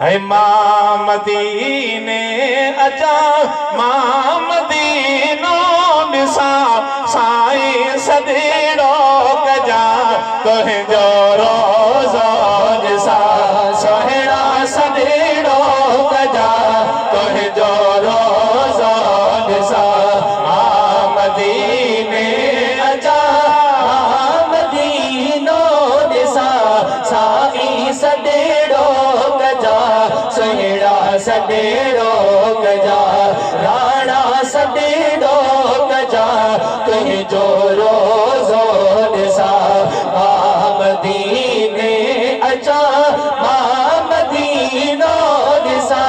है मां मदीने अचा मां मदीनो निसा साईं सदीड़ो कजा तुंहिंजो रोज़ो निसा सोहिणा सदीड़ो कजा तुंहिंजो रोज़ो निसा मां मदीने अचा मां मदीनो निसा साईं सदीड़ो सोहिणा सदीड़ो कजा राणा सदीड़ो कजा तुंहिंजो रोज़ो निसा मां मदीने अचा मां मदीनो निसा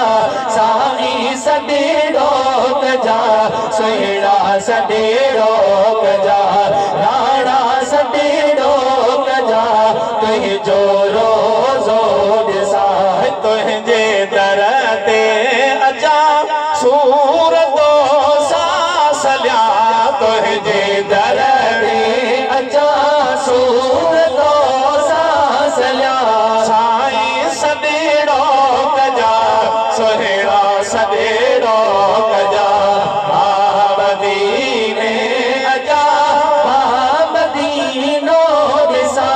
साईं सदीड़ो कजा सोहिणा सदीड़ो कजा राणा सदीड़ो कजा तुंहिंजो रोज़ो निसा तुंहिंजे दर ते अचा सूरतो सासलिया तुंहिंजे दर ते अचा सूरतो सासलिया साईं सदीड़ो कजा सोहिणा सदीड़ो कजा मां मदीने अचा मां मदीनो निसा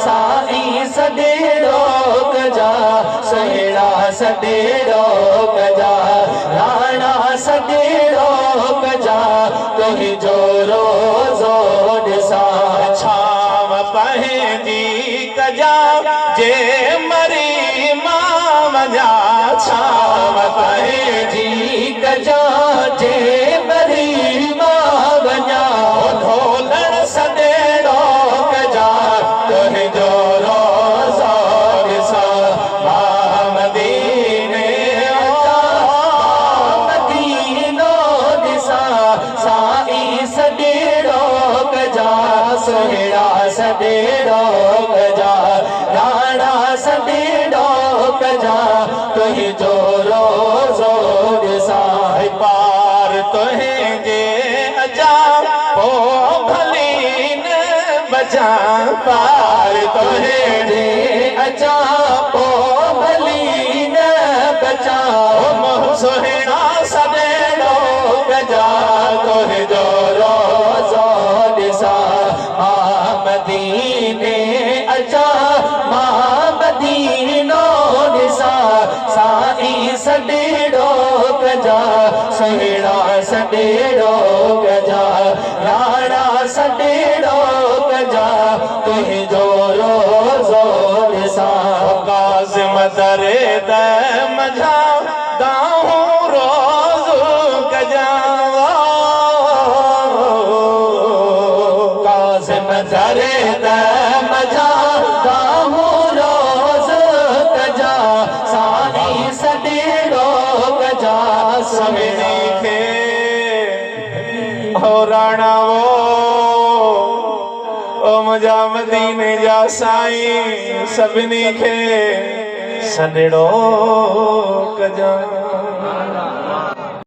साईं सदीड़ो कजा सोहिणा सदीड़ो कजा राणा सदीड़ो कजा तुंहिंजो रोज़ो निसा छाव पंहिंजी कजा जे मरी मां वञा छाव पंहिंजी कजा जे मरी मां वञा ढोलण सदीड़ो कजा तुंहिंजो रोज़ो निसा मां मदीने अचा मां मदीनो निसा साईं सदीड़ो कजा सोहिणा सदीड़ो कजा राणा सदीड़ो कजा तुंहिंजो रोज़ो निसा पार तुंहिंजे अचा पोइ भली न बचा पार तुंहिंजे अचा पोइ भली न बचा सोहिणा सदीड़ो कजा तुंहिंजो रोज़ो निसा मां मदीने अचा मां मदीनो निसा साईं सदीड़ो कजा सोहिणा सदीड़ो कजा राणा सदीड़ो कजा तुंहिंजो रोज़ो निसा काज़िम दरे त मझा दाहूं रोज़ कजा काज़िम दरे त मझा दाहूं रोज़ कजा साईं सदीड़ो कजा सभिनी खे हो राणा ओ मुंहिंजा मदीने जा साईं सभिनी खे सदीड़ो कजा।